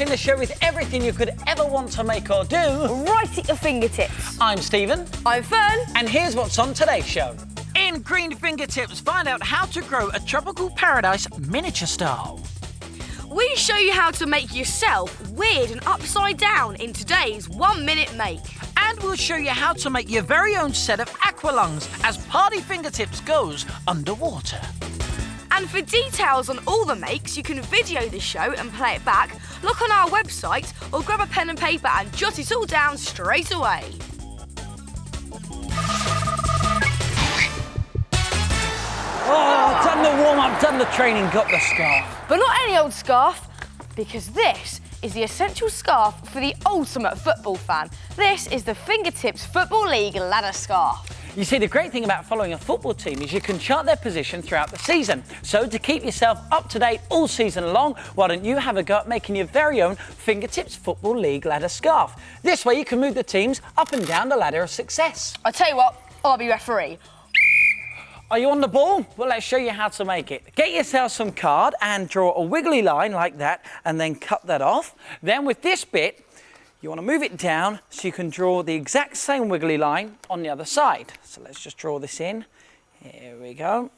the show with everything you could ever want to make or do. Right at your fingertips. I'm Stephen. I'm Fern. And here's what's on today's show. In Green Fingertips, find out how to grow a tropical paradise miniature style. We show you how to make yourself weird and upside down in today's 1 minute make. And we'll show you how to make your very own set of aqualungs as Party Fingertips goes underwater. And for details on all the makes, you can video the show and play it back, look on our website, or grab a pen and paper and jot it all down straight away. Oh, done the warm-up, done the training, got the scarf. But not any old scarf, because this is the essential scarf for the ultimate football fan. This is the Fingertips Football League ladder scarf. You see, the great thing about following a football team is you can chart their position throughout the season. So to keep yourself up to date all season long, why don't you have a go at making your very own Fingertips Football League ladder scarf? This way you can move the teams up and down the ladder of success. I tell you what, I'll be referee. Are you on the ball? Well, let's show you how to make it. Get yourself some card and draw a wiggly line like that and then cut that off. Then with this bit, you want to move it down so you can draw the exact same wiggly line on the other side. So let's just draw this in. Here we go.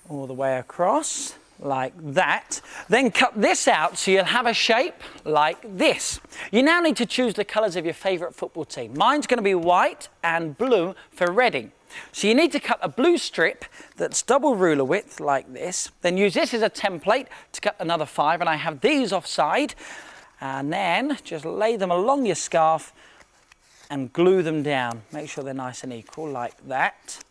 All the way across like that. Then cut this out so you'll have a shape like this. You now need to choose the colours of your favourite football team. Mine's going to be white and blue for Reading. So you need to cut a blue strip that's double ruler width like this. Then use this as a template to cut another 5, and I have these offside. And then just lay them along your scarf and glue them down. Make sure they're nice and equal like that.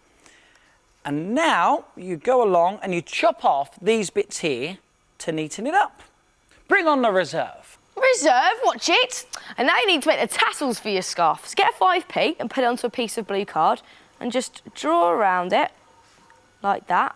And now you go along and you chop off these bits here to neaten it up. Bring on the reserve. Reserve, watch it. And now you need to make the tassels for your scarf. So get a 5p and put it onto a piece of blue card and just draw around it like that.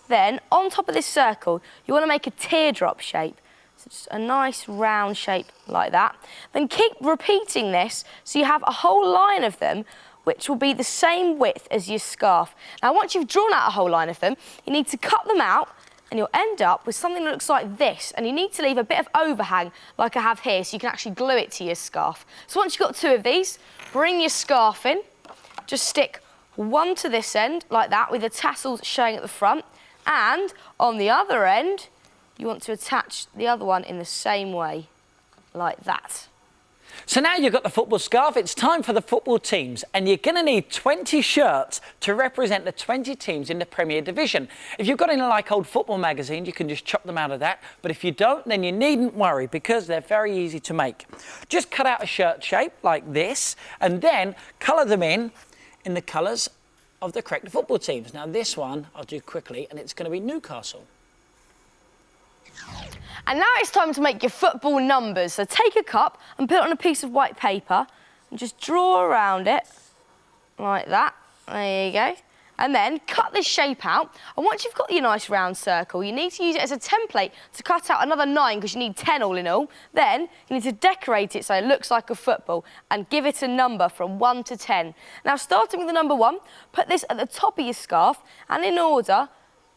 Then on top of this circle, you want to make a teardrop shape. So just a nice round shape like that. Then keep repeating this so you have a whole line of them which will be the same width as your scarf. Now once you've drawn out a whole line of them, you need to cut them out and you'll end up with something that looks like this, and you need to leave a bit of overhang like I have here so you can actually glue it to your scarf. So once you've got 2 of these, bring your scarf in, just stick one to this end like that with the tassels showing at the front, and on the other end you want to attach the other one in the same way, like that. So now you've got the football scarf, it's time for the football teams, and you're going to need 20 shirts to represent the 20 teams in the Premier Division. If you've got any like old football magazines, you can just chop them out of that, but if you don't, then you needn't worry because they're very easy to make. Just cut out a shirt shape like this, and then colour them in the colours of the correct football teams. Now this one I'll do quickly, and it's going to be Newcastle. And now it's time to make your football numbers. So take a cup and put it on a piece of white paper and just draw around it like that. There you go. And then cut this shape out. And once you've got your nice round circle, you need to use it as a template to cut out another 9 because you need 10 all in all. Then you need to decorate it so it looks like a football and give it a number from 1 to 10. Now starting with the number 1, put this at the top of your scarf and in order,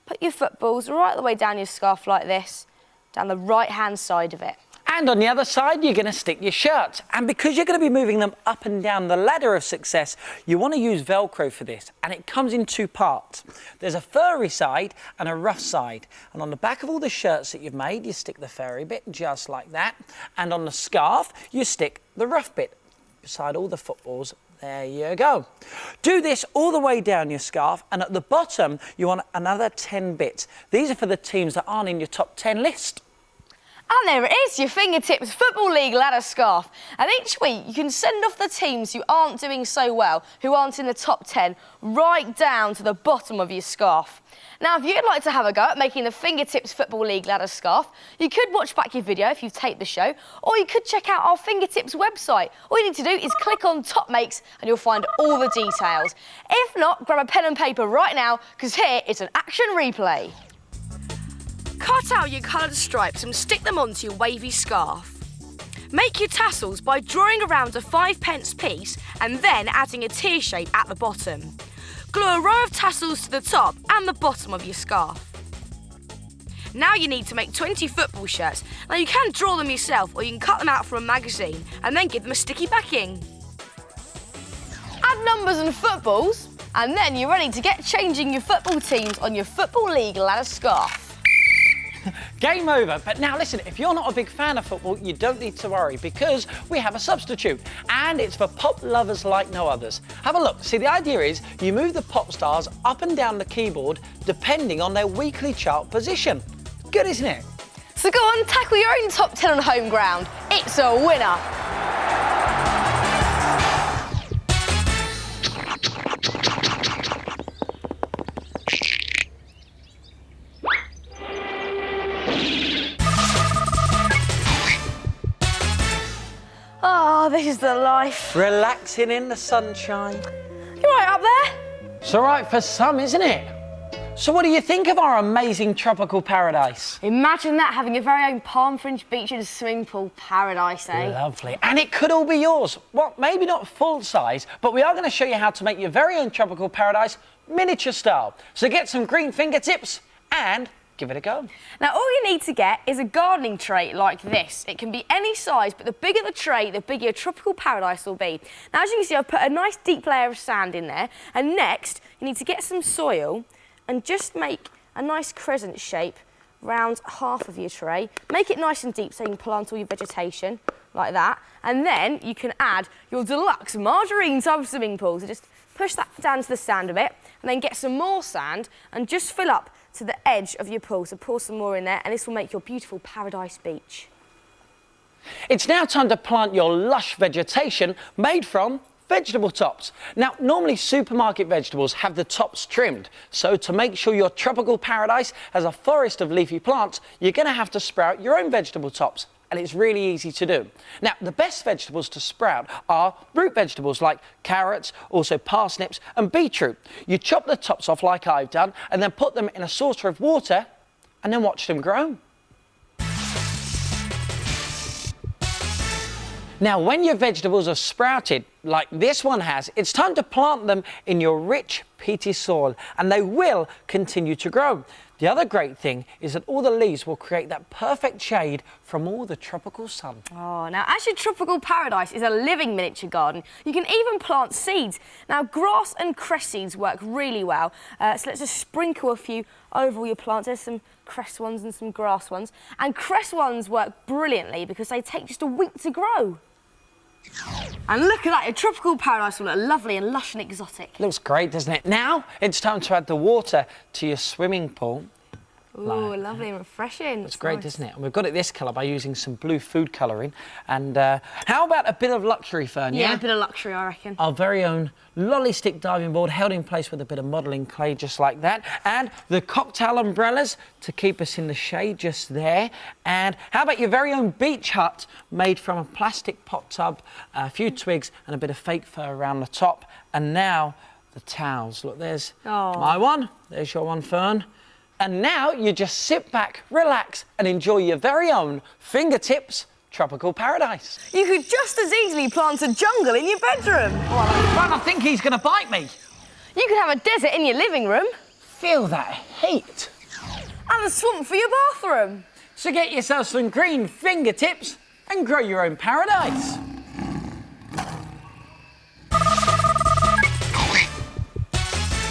put your footballs right the way down your scarf like this, down the right-hand side of it. And on the other side, you're going to stick your shirts. And because you're going to be moving them up and down the ladder of success, you want to use Velcro for this. And it comes in 2 parts. There's a furry side and a rough side. And on the back of all the shirts that you've made, you stick the furry bit just like that. And on the scarf, you stick the rough bit beside all the footballs. There you go. Do this all the way down your scarf, and at the bottom you want another 10 bits. These are for the teams that aren't in your top 10 list. And there it is, your Fingertips Football League ladder scarf. And each week you can send off the teams who aren't doing so well, who aren't in the top 10, right down to the bottom of your scarf. Now, if you'd like to have a go at making the Fingertips Football League ladder scarf, you could watch back your video if you've taped the show, or you could check out our Fingertips website. All you need to do is click on Top Makes and you'll find all the details. If not, grab a pen and paper right now, because here is an action replay. Cut out your coloured stripes and stick them onto your wavy scarf. Make your tassels by drawing around a 5p piece and then adding a tear shape at the bottom. Glue a row of tassels to the top and the bottom of your scarf. Now you need to make 20 football shirts. Now you can draw them yourself or you can cut them out from a magazine and then give them a sticky backing. Add numbers and footballs and then you're ready to get changing your football teams on your Football League ladder scarf. Game over, but now listen, if you're not a big fan of football, you don't need to worry because we have a substitute and it's for pop lovers like no others. Have a look. See, the idea is you move the pop stars up and down the keyboard depending on their weekly chart position. Good, isn't it? So go on, tackle your own top 10 on home ground. It's a winner. Oh, this is the life. Relaxing in the sunshine. You're right up there. It's all right for some, isn't it? So what do you think of our amazing tropical paradise? Imagine that, having your very own palm fringe beach and swimming pool paradise, eh? Lovely. And it could all be yours. Well, maybe not full size, but we are going to show you how to make your very own tropical paradise miniature style. So get some green fingertips and give it a go. Now, all you need to get is a gardening tray like this. It can be any size, but the bigger the tray, the bigger your tropical paradise will be. Now, as you can see, I've put a nice deep layer of sand in there. And next, you need to get some soil and just make a nice crescent shape round half of your tray. Make it nice and deep so you can plant all your vegetation like that. And then you can add your deluxe margarine tub swimming pool. So just push that down to the sand a bit and then get some more sand and just fill up to the edge of your pool. So pour some more in there and this will make your beautiful paradise beach. It's now time to plant your lush vegetation made from vegetable tops. Now, normally supermarket vegetables have the tops trimmed. So to make sure your tropical paradise has a forest of leafy plants, you're going to have to sprout your own vegetable tops. And it's really easy to do. Now, the best vegetables to sprout are root vegetables like carrots, also parsnips and beetroot. You chop the tops off like I've done and then put them in a saucer of water and then watch them grow. Now, when your vegetables are sprouted, like this one has, it's time to plant them in your rich, peaty soil, and they will continue to grow. The other great thing is that all the leaves will create that perfect shade from all the tropical sun. Oh, now as your tropical paradise is a living miniature garden, you can even plant seeds. Now, grass and cress seeds work really well, so let's just sprinkle a few over all your plants. There's some cress ones and some grass ones. And cress ones work brilliantly because they take just a week to grow. And look at that, your tropical paradise will look lovely and lush and exotic. Looks great, doesn't it? Now it's time to add the water to your swimming pool. Ooh, lovely and refreshing. It's great, isn't it? And we've got it this colour by using some blue food colouring. And how about a bit of luxury, Fern? Yeah, a bit of luxury, I reckon. Our very own lolly stick diving board held in place with a bit of modelling clay just like that. And the cocktail umbrellas to keep us in the shade just there. And how about your very own beach hut made from a plastic pot tub, a few twigs and a bit of fake fur around the top. And now the towels. Look, there's my one. There's your one, Fern. And now you just sit back, relax and enjoy your very own fingertips tropical paradise. You could just as easily plant a jungle in your bedroom. Well, I think he's going to bite me. You could have a desert in your living room. Feel that heat. And a swamp for your bathroom. So get yourself some green fingertips and grow your own paradise.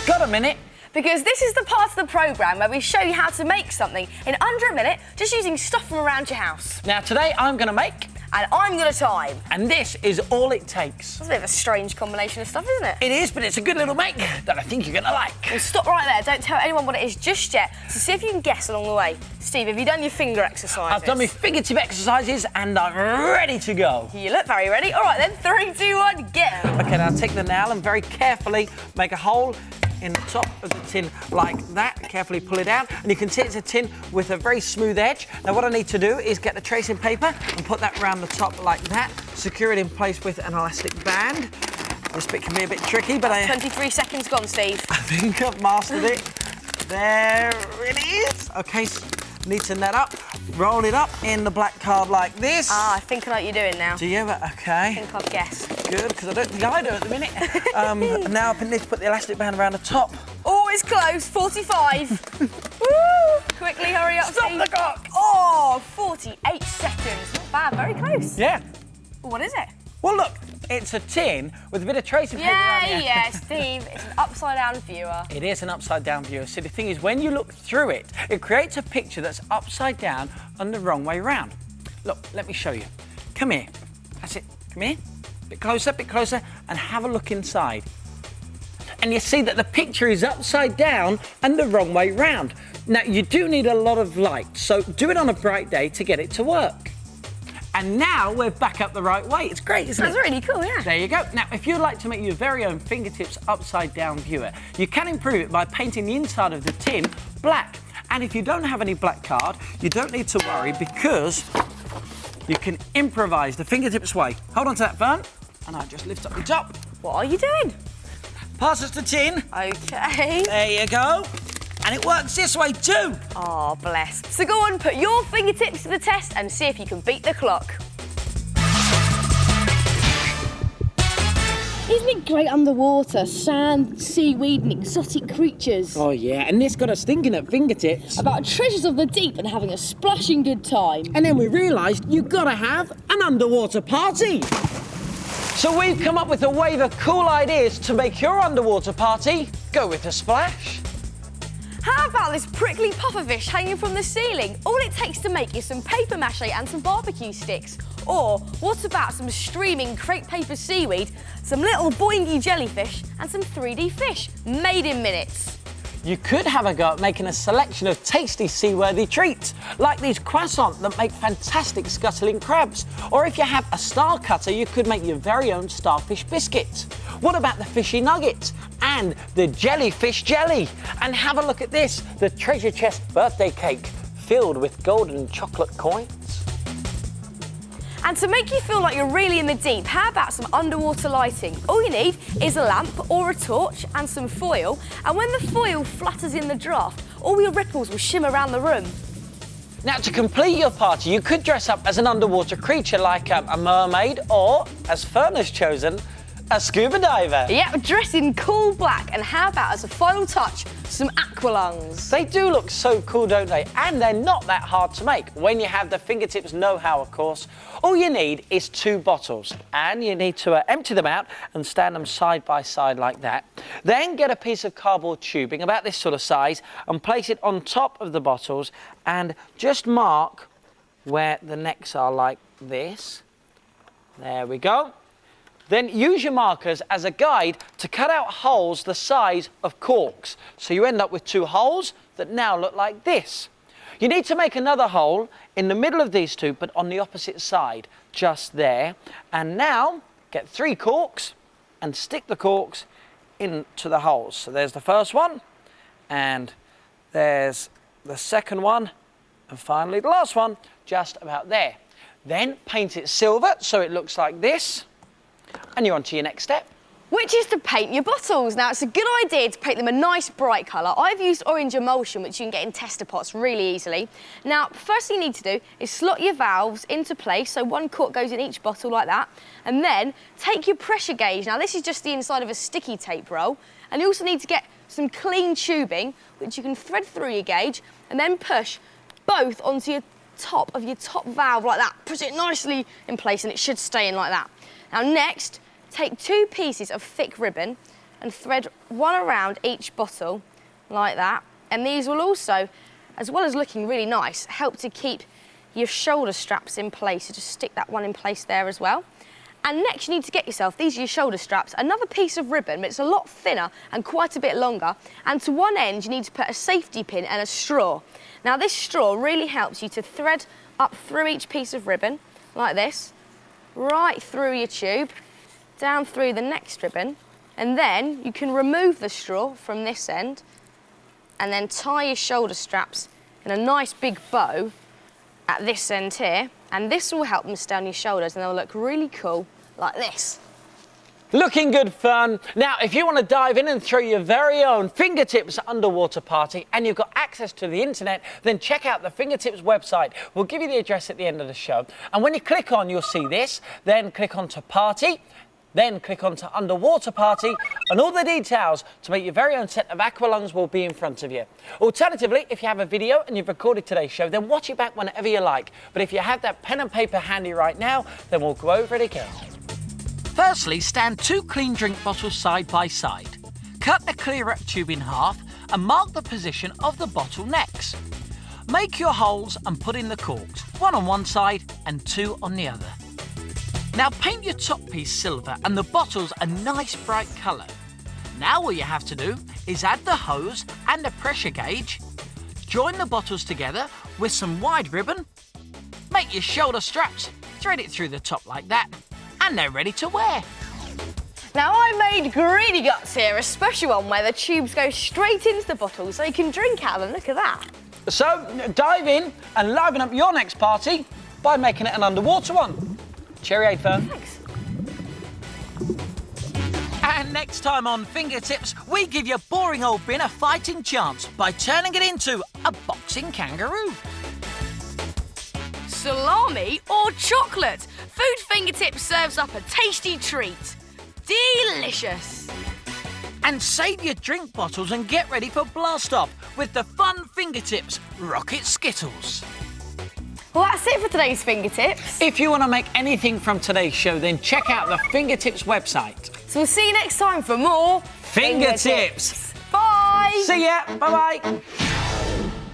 Got a minute? Because this is the part of the programme where we show you how to make something in under a minute just using stuff from around your house. Now today I'm going to make... And I'm going to time. And this is all it takes. That's a bit of a strange combination of stuff, isn't it? It is, but it's a good little make that I think you're going to like. Well, stop right there. Don't tell anyone what it is just yet. So see if you can guess along the way. Steve, have you done your finger exercises? I've done my fingertip exercises and I'm ready to go. You look very ready. All right then, 3, 2, 1, go. OK, now take the nail and very carefully make a hole in the top of the tin like that. Carefully pull it out and you can see it's a tin with a very smooth edge. Now what I need to do is get the tracing paper and put that around the top like that. Secure it in place with an elastic band. This bit can be a bit tricky, but 23 seconds gone, Steve. I think I've mastered it. There it is. OK, need to net up, roll it up in the black card like this. Ah, I think I know what you're doing now. Do you? OK. I think I've guessed. Good, because I don't think I do at the minute. Now I need to put the elastic band around the top. Oh, it's close, 45. Woo! Quickly, hurry up, Stop Steve. the clock! Oh, 48 seconds. Not bad, very close. Yeah. What is it? Well, look, it's a tin with a bit of tracing paper around the Yeah, Steve. It's an upside-down viewer. It is an upside-down viewer. So the thing is, when you look through it, it creates a picture that's upside down and the wrong way round. Look, let me show you. Come here. That's it. Come here. Bit closer, and have a look inside. And you see that the picture is upside down and the wrong way round. Now, you do need a lot of light, so do it on a bright day to get it to work. And now we're back up the right way. It's great, isn't it? That's really cool, yeah. There you go. Now, if you'd like to make your very own fingertips upside down viewer, you can improve it by painting the inside of the tin black. And if you don't have any black card, you don't need to worry because you can improvise the fingertips way. Hold on to that, Fern, and I'll just lift up the top. What are you doing? Pass us the tin. Okay. There you go. And it works this way too. Oh, bless. So go on, put your fingertips to the test and see if you can beat the clock. Isn't it great underwater? Sand, seaweed and exotic creatures. Oh yeah, and this got us thinking at fingertips. About treasures of the deep and having a splashing good time. And then we realised you've got to have an underwater party. So we've come up with a wave of cool ideas to make your underwater party go with a splash. How about this prickly pufferfish hanging from the ceiling? All it takes to make is some paper mache and some barbecue sticks. Or what about some streaming crepe paper seaweed, some little boingy jellyfish and some 3D fish made in minutes? You could have a go at making a selection of tasty seaworthy treats, like these croissants that make fantastic scuttling crabs. Or if you have a star cutter, you could make your very own starfish biscuits. What about the fishy nuggets and the jellyfish jelly? And have a look at this, the treasure chest birthday cake filled with golden chocolate coins. And to make you feel like you're really in the deep, how about some underwater lighting? All you need is a lamp or a torch and some foil. And when the foil flutters in the draft, all your ripples will shimmer around the room. Now, to complete your party, you could dress up as an underwater creature like a mermaid or, as Fern has chosen, a scuba diver. Yep, dress in cool black. And how about, as a final touch, some aqualungs? They do look so cool, don't they? And they're not that hard to make. When you have the fingertips know-how, of course. All you need is 2 bottles. And you need to empty them out and stand them side by side like that. Then get a piece of cardboard tubing about this sort of size and place it on top of the bottles and just mark where the necks are like this. There we go. Then use your markers as a guide to cut out holes the size of corks. So you end up with 2 holes that now look like this. You need to make another hole in the middle of these 2, but on the opposite side, just there. And now get 3 corks and stick the corks into the holes. So there's the first one, and there's the second one, and finally the last one, just about there. Then paint it silver so it looks like this. And you're on to your next step. Which is to paint your bottles. Now, it's a good idea to paint them a nice bright colour. I've used orange emulsion, which you can get in tester pots really easily. Now, first thing you need to do is slot your valves into place, so 1 cork goes in each bottle like that. And then take your pressure gauge. Now, this is just the inside of a sticky tape roll. And you also need to get some clean tubing, which you can thread through your gauge, and then push both onto your top of your top valve like that. Push it nicely in place, and it should stay in like that. Now next, take 2 pieces of thick ribbon and thread 1 around each bottle, like that. And these will also, as well as looking really nice, help to keep your shoulder straps in place. So just stick that one in place there as well. And next you need to get yourself, these are your shoulder straps, another piece of ribbon, but it's a lot thinner and quite a bit longer. And to one end you need to put a safety pin and a straw. Now this straw really helps you to thread up through each piece of ribbon, like this. Right through your tube, down through the next ribbon, and then you can remove the straw from this end and then tie your shoulder straps in a nice big bow at this end here, and this will help them stay on your shoulders and they'll look really cool like this. Looking good, Fern. Now, if you want to dive in and throw your very own fingertips underwater party and you've got access to the internet, then check out the Fingertips website. We'll give you the address at the end of the show. And when you click on, you'll see this. Then click on to party. Then click on to Underwater Party and all the details to make your very own set of aqua lungs will be in front of you. Alternatively, if you have a video and you've recorded today's show, then watch it back whenever you like. But if you have that pen and paper handy right now, then we'll go over it again. Firstly, stand 2 clean drink bottles side by side. Cut the clear up tube in half and mark the position of the bottle necks. Make your holes and put in the corks, 1 on one side and 2 on the other. Now paint your top piece silver and the bottles a nice bright colour. Now all you have to do is add the hose and a pressure gauge, join the bottles together with some wide ribbon, make your shoulder straps, thread it through the top like that, and they're ready to wear. Now I made Greedy Guts here, a special one where the tubes go straight into the bottle so you can drink out of them. Look at that. So dive in and liven up your next party by making it an underwater one. Cheerio, Fern. Thanks. And next time on Fingertips, we give your boring old bin a fighting chance by turning it into a boxing kangaroo. Salami or chocolate? Food Fingertips serves up a tasty treat. Delicious. And save your drink bottles and get ready for blast off with the fun Fingertips Rocket Skittles. Well, that's it for today's Fingertips. If you want to make anything from today's show, then check out the Fingertips website. So we'll see you next time for more Fingertips. Bye. See ya. Bye-bye.